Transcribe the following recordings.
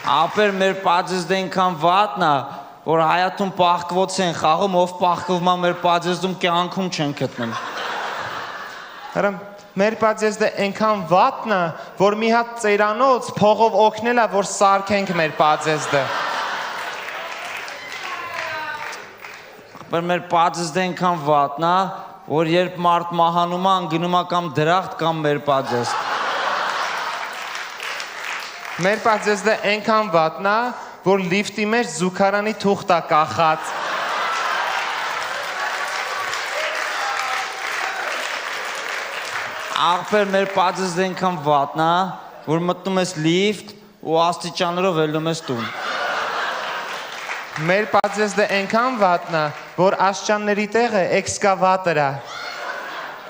Ապեր մեր պաձեզդը ինքան վատնա, որ հայաթում պաղկվոց են խաղում, ով պաղկվում է մեր պաձեզդում կյանքում չեն գտնում։ Հրամ, մեր պաձեզդը այնքան վատնա, որ մի հատ ծերանոց փողով օգնել է, որ սարքենք մեր պաձեզդը։ Ապեր մեր պաձեզդը այնքան վատնա, որ երբ մարդ մահանում է, անգնում է կամ դրախտ կամ մեր պաձեզդ։ Մեր պաձեզդը այնքան վատնա, որ լիֆտի մեջ զուգարանի թուղթ է կախած։ Աղբեր մեր պաձեզդը այնքան վատնա, որ մտնում ես լիֆտ ու աստիճաններով ելնում ես տուն։ Մեր պաձեզդը այնքան վատնա, որ աստիճանների տեղը էքսկավատոր է։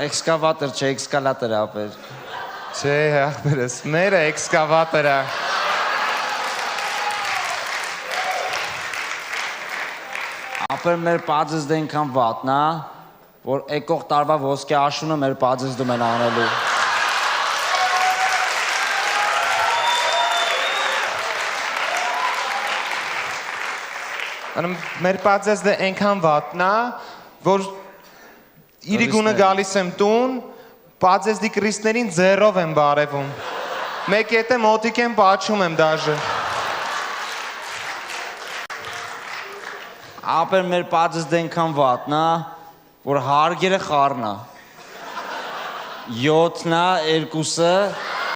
Էքսկավատոր չէ, էքսկալատոր է ապեր։ Չէ, ախպերս, մերը էքսկավատոր է։ Ապեր մեր պաձեզդը այնքան վատնա, որ եկող տարվա ոսկե աշունը մեր պաձեզդում են անելու։ Մեր պաձեզդը այնքան վատնա, որ իրի գունը գալիս եմ տուն, պաձեզդի կրիստներին ձեռով եմ բարևում։ Մեկ եթե մոտիկ եմ պաչում եմ դաժը։ Ապեր մեր պաձեզդը այնքան վատնա, որ հարգերը խառնա։ 7-նա, 2-ը